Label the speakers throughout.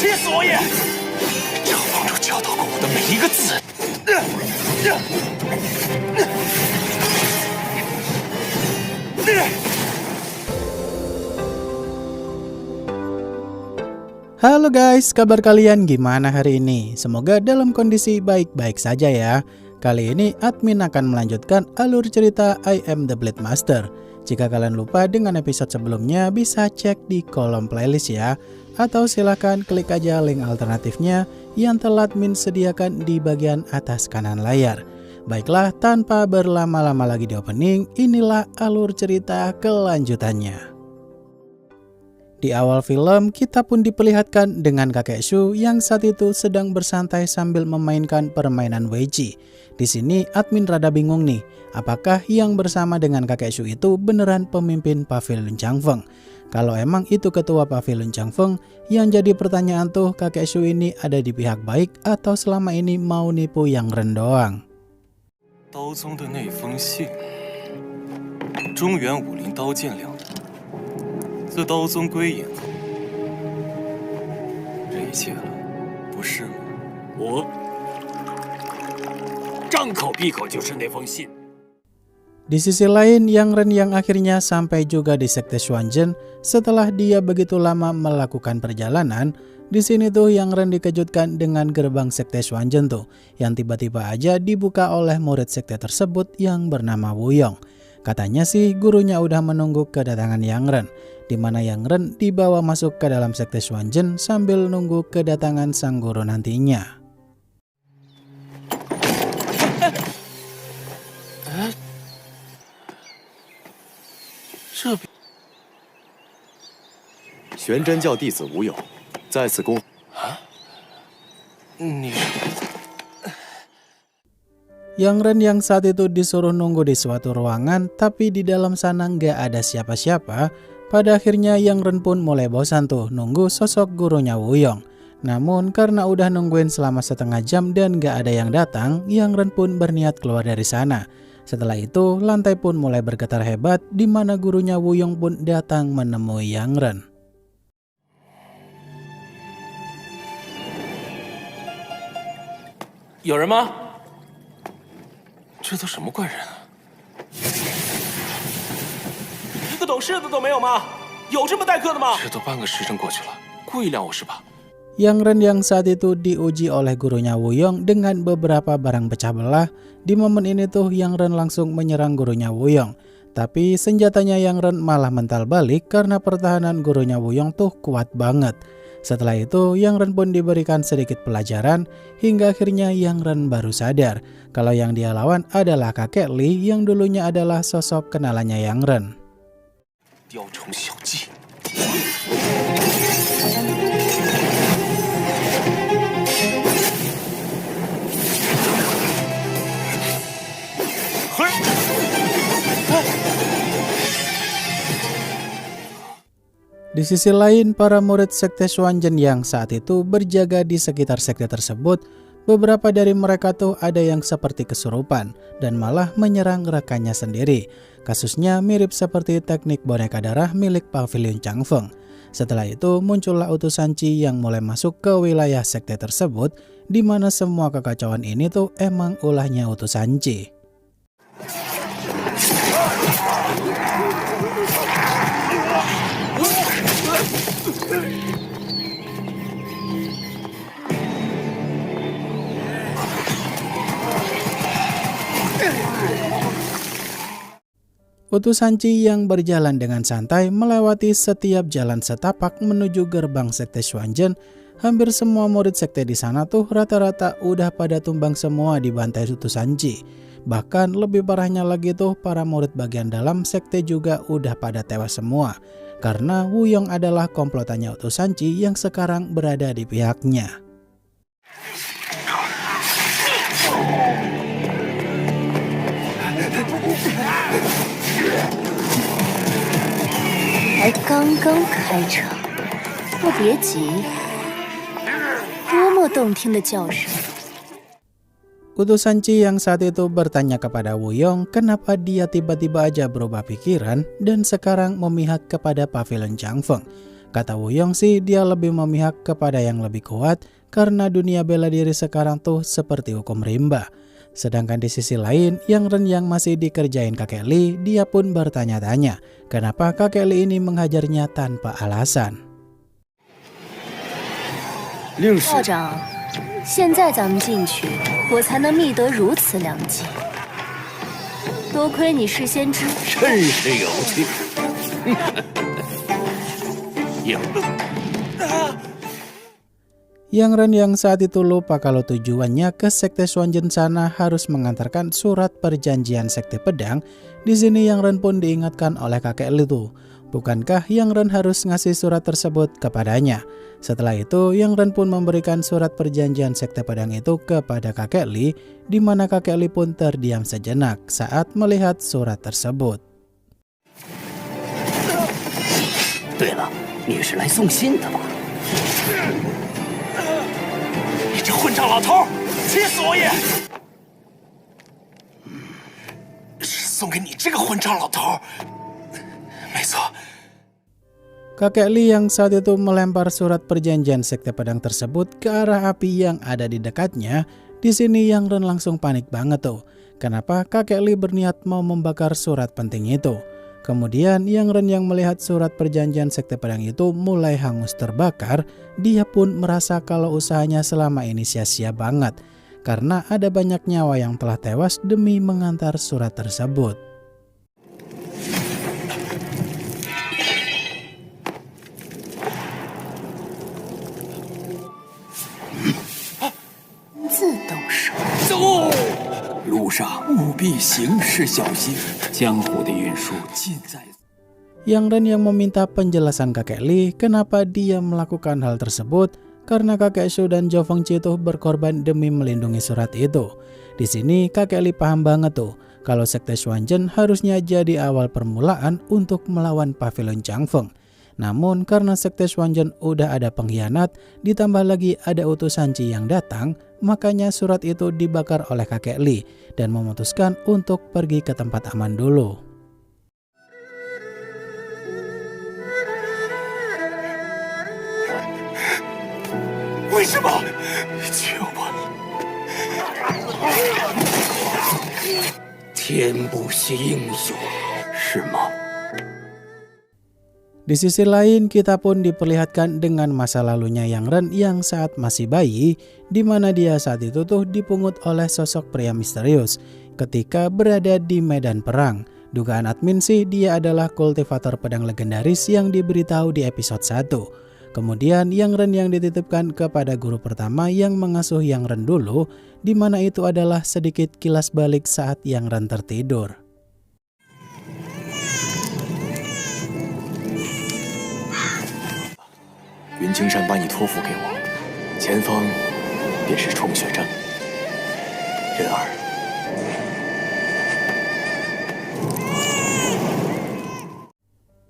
Speaker 1: 气死我也！长房主教导过我的每一个字。
Speaker 2: Halo guys, kabar kalian gimana hari ini? Semoga dalam kondisi baik-baik saja ya. Kali ini admin akan melanjutkan alur cerita I Am The Blade Master. Jika kalian lupa dengan episode sebelumnya bisa cek di kolom playlist ya. Atau silahkan klik aja link alternatifnya yang telah admin sediakan di bagian atas kanan layar. Baiklah, tanpa berlama-lama lagi di opening, inilah alur cerita kelanjutannya. Di awal film, kita pun diperlihatkan dengan kakek Shu yang saat itu sedang bersantai sambil memainkan permainan Weiji. Di sini admin rada bingung nih, apakah yang bersama dengan kakek Shu itu beneran pemimpin Pavilion Changfeng? Kalau emang itu ketua Pavilion Changfeng, yang jadi pertanyaan tuh kakek Shu ini ada di pihak baik atau selama ini mau nipu yang Ren doang?
Speaker 1: 刀宗的那封信，中原武林刀剑两难，自刀宗归隐后，这一切不是吗？我张口闭口就是那封信。
Speaker 2: Di sisi lain, Yang Ren yang akhirnya sampai juga di Sekte Xuanzhen setelah dia begitu lama melakukan perjalanan. Di sini tuh Yang Ren dikejutkan dengan gerbang Sekte Xuanzhen tuh, yang tiba-tiba aja dibuka oleh murid sekte tersebut yang bernama Wuyong. Katanya sih gurunya udah menunggu kedatangan Yang Ren, di mana Yang Ren dibawa masuk ke dalam Sekte Xuanzhen sambil nunggu kedatangan sang guru nantinya.
Speaker 3: 玄真教弟子吴勇，在此恭。
Speaker 1: 你
Speaker 2: Yang Ren yang saat itu disuruh nunggu di suatu ruangan, tapi di dalam sana nggak ada siapa-siapa. Pada akhirnya Yang Ren pun mulai bosan tuh nunggu sosok gurunya Wuyong. Namun karena udah nungguin selama setengah jam dan nggak ada yang datang, Yang Ren pun berniat keluar dari sana. Setelah itu lantai pun mulai bergetar hebat, di mana gurunya Wuyong pun datang menemui Yang Ren.
Speaker 1: 有人吗？这都什么怪人啊！一个懂事的都没有吗？有这么待客的吗？这都半个时辰过去了，故意晾我是吧？
Speaker 2: Yang Ren yang saat itu diuji oleh gurunya Wuyong dengan beberapa barang pecah belah. Di momen ini tuh Yang Ren langsung menyerang gurunya Wuyong. Tapi senjatanya Yang Ren malah mental balik karena pertahanan gurunya Wuyong tuh kuat banget. Setelah itu Yang Ren pun diberikan sedikit pelajaran hingga akhirnya Yang Ren baru sadar kalau yang dia lawan adalah kakek Li yang dulunya adalah sosok kenalannya Yang Ren.
Speaker 1: 雕虫小技。
Speaker 2: Di sisi lain, para murid Sekte Xuanzhen yang saat itu berjaga di sekitar sekte tersebut, beberapa dari mereka tuh ada yang seperti kesurupan dan malah menyerang rekannya sendiri. Kasusnya mirip seperti teknik boneka darah milik Pavilion Changfeng. Setelah itu muncullah utusan Qi yang mulai masuk ke wilayah sekte tersebut, di mana semua kekacauan ini tuh emang ulahnya utusan Qi. 'Utusan Qi yang berjalan dengan santai melewati setiap jalan setapak menuju gerbang Sekte Xuanzhen. Hampir semua murid sekte di sana tuh rata-rata udah pada tumbang semua di bantai utusan Qi. Bahkan lebih parahnya lagi tuh para murid bagian dalam sekte juga udah pada tewas semua. Karena Wuyong adalah komplotannya utusan Qi yang sekarang berada di pihaknya.
Speaker 4: 才刚刚开场，不别急，多么动听的叫声！
Speaker 2: Utusan Qi yang saat itu bertanya kepada Wuyong kenapa dia tiba-tiba aja berubah pikiran dan sekarang memihak kepada Pavilion Changfeng. Kata Wuyong sih dia lebih memihak kepada yang lebih kuat karena dunia bela diri sekarang tuh seperti hukum rimba. Sedangkan di sisi lain, Yang Ren yang masih dikerjain kakek Li, dia pun bertanya-tanya kenapa kakek Li ini menghajarnya tanpa alasan.
Speaker 3: 令使
Speaker 4: 道长，现在咱们进去，我才能觅得如此良机。多亏你事先知，
Speaker 5: 真是有趣。有
Speaker 2: Yang Ren yang saat itu lupa kalau tujuannya ke Sekte Xuanzhen sana harus mengantarkan surat perjanjian Sekte Pedang. Di sini Yang Ren pun diingatkan oleh kakek Li tuh, bukankah Yang Ren harus ngasih surat tersebut kepadanya? Setelah itu Yang Ren pun memberikan surat perjanjian Sekte Pedang itu kepada kakek Li, di mana kakek Li pun terdiam sejenak saat melihat surat tersebut.
Speaker 5: 对了，你是来送信的吧？你这混账老头，气死我也！是送给你这个混账老头。没错。
Speaker 2: Kakek Li yang saat itu melempar surat perjanjian Sekte Pedang tersebut ke arah api yang ada di dekatnya. Di sini Yang Ren langsung panik banget tuh. Kenapa kakek Li berniat mau membakar surat penting itu? Kemudian Yang Ren yang melihat surat perjanjian Sekte Pedang itu mulai hangus terbakar. Dia pun merasa kalau usahanya selama ini sia-sia banget, karena ada banyak nyawa yang telah tewas demi mengantar surat tersebut.
Speaker 4: 自动手。
Speaker 5: 走，路上务必行事小心，江湖的运输尽在。
Speaker 2: Yang Ren yang meminta penjelasan kakek Li kenapa dia melakukan hal tersebut, karena kakek Shu dan Zhou Fengqi tuh berkorban demi melindungi surat itu. Di sini kakek Li paham banget tuh kalau Sekte Xuanzhen harusnya jadi awal permulaan untuk melawan Pavilion Changfeng. Namun karena Sekte Xuanzhen udah ada pengkhianat, ditambah lagi ada utusan Qi yang datang, makanya surat itu dibakar oleh kakek Li dan memutuskan untuk pergi ke tempat aman dulu.
Speaker 5: 为什么？救我！天不惜英雄，是吗？
Speaker 2: Di sisi lain, kita pun diperlihatkan dengan masa lalunya Yang Ren yang saat masih bayi, di mana dia saat itu tuh dipungut oleh sosok pria misterius ketika berada di medan perang. Dugaan admin sih dia adalah kultivator pedang legendaris yang diberitahu di episode 1. Kemudian Yang Ren yang dititipkan kepada guru pertama yang mengasuh Yang Ren dulu, di mana itu adalah sedikit kilas balik saat Yang Ren tertidur.
Speaker 3: 云青山把你托付给我，前方便是冲雪阵。人儿，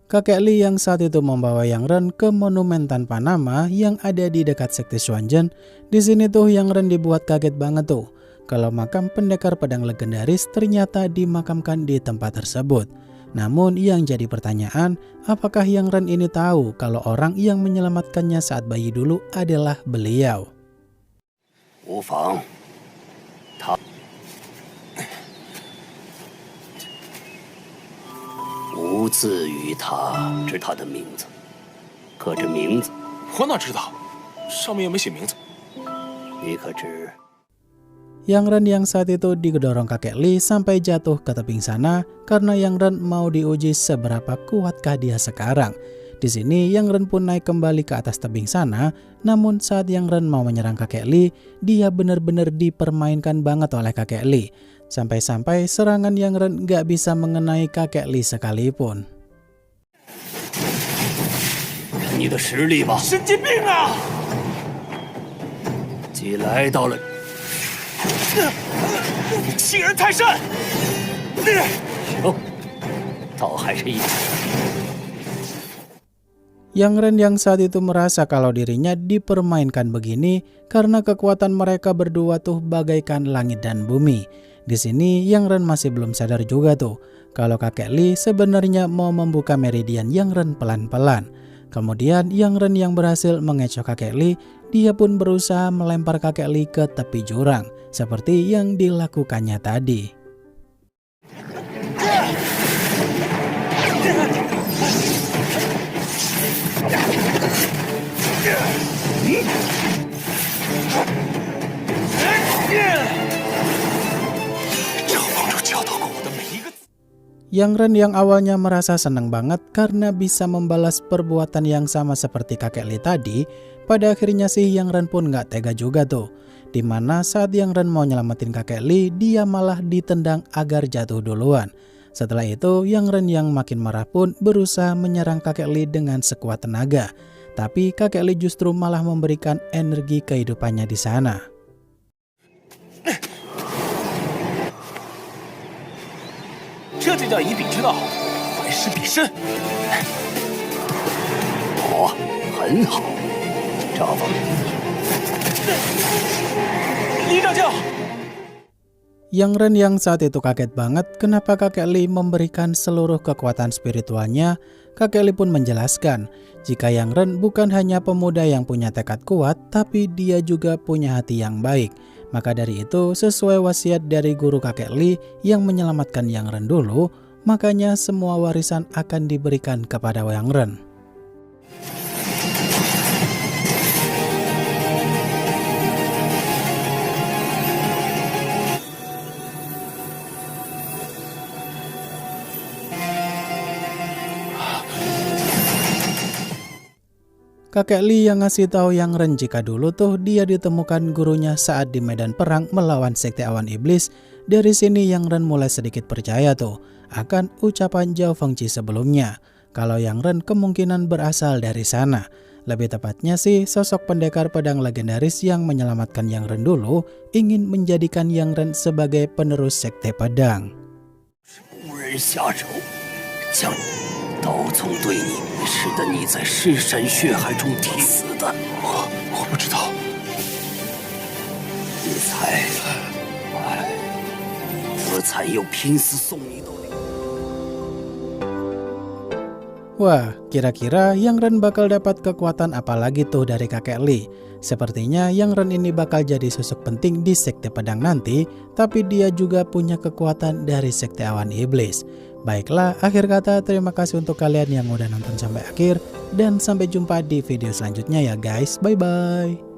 Speaker 2: Kakek Li yang saat itu membawa Yang Ren ke monumen tanpa nama yang ada di dekat Sekte Xuanzhen. Di sini tuh Yang Ren dibuat kaget banget tuh kalau makam pendekar pedang legendaris ternyata dimakamkan di tempat tersebut. Namun yang jadi pertanyaan, apakah Yang Ren ini tahu kalau orang yang menyelamatkannya saat bayi dulu adalah beliau?
Speaker 5: 无妨，他无字于他，知他的名字，可这名字
Speaker 1: 我哪知道，上面又没写名字。
Speaker 5: 你可知？
Speaker 2: Yang Ren yang saat itu didorong kakek Li sampai jatuh ke tebing sana karena Yang Ren mau diuji seberapa kuatkah dia sekarang. Di sini Yang Ren pun naik kembali ke atas tebing sana, namun saat Yang Ren mau menyerang kakek Li, dia benar-benar dipermainkan banget oleh kakek Li. Sampai-sampai serangan Yang Ren gak bisa mengenai kakek Li sekalipun.
Speaker 5: 看你的实力吧！神经病啊！既来到了，欺人太甚！行，倒还是一。
Speaker 2: Yang Ren yang saat itu merasa kalau dirinya dipermainkan begini karena kekuatan mereka berdua tuh bagaikan langit dan bumi. Di sini Yang Ren masih belum sadar juga tuh kalau kakek Li sebenarnya mau membuka meridian Yang Ren pelan-pelan. Kemudian Yang Ren yang berhasil mengecoh kakek Li, dia pun berusaha melempar kakek Li ke tepi jurang, seperti yang dilakukannya tadi. Yang Ren yang awalnya merasa senang banget karena bisa membalas perbuatan yang sama seperti kakek Li tadi, pada akhirnya sih Yang Ren pun gak tega juga tuh. Dimana saat Yang Ren mau nyelamatin kakek Li, dia malah ditendang agar jatuh duluan. Setelah itu Yang Ren yang makin marah pun berusaha menyerang kakek Li dengan sekuat tenaga. Tapi kakek Li justru malah memberikan energi kehidupannya di sana.
Speaker 1: 这就叫以彼之道还施彼身。
Speaker 3: 哦，很好，赵峰。
Speaker 1: 李掌教。
Speaker 2: Yang Ren yang saat itu kaget banget kenapa kakek Li memberikan seluruh kekuatan spiritualnya. Kakek Li pun menjelaskan jika Yang Ren bukan hanya pemuda yang punya tekad kuat, tapi dia juga punya hati yang baik. Maka dari itu sesuai wasiat dari guru kakek Li yang menyelamatkan Yang Ren dulu, makanya semua warisan akan diberikan kepada Yang Ren. Kakek Li yang ngasih tahu Yang Ren jika dulu tuh dia ditemukan gurunya saat di medan perang melawan Sekte Awan Iblis. Dari sini Yang Ren mulai sedikit percaya tuh akan ucapan Zhao Fengqi sebelumnya, kalau Yang Ren kemungkinan berasal dari sana. Lebih tepatnya sih sosok pendekar pedang legendaris yang menyelamatkan Yang Ren dulu ingin menjadikan Yang Ren sebagai penerus Sekte Pedang.
Speaker 3: 刀宗对你使得你在尸山血海中替死的，
Speaker 1: 我不知道。
Speaker 3: 子才又拼死送你到。
Speaker 2: Wah, kira-kira Yang Ren bakal dapat kekuatan apa lagi tuh dari kakek Li? Sepertinya Yang Ren ini bakal jadi sosok penting di Sekte Pedang nanti, tapi dia juga punya kekuatan dari Sekte Awan Iblis. Baiklah, akhir kata terima kasih untuk kalian yang udah nonton sampai akhir, dan sampai jumpa di video selanjutnya ya guys. Bye-bye.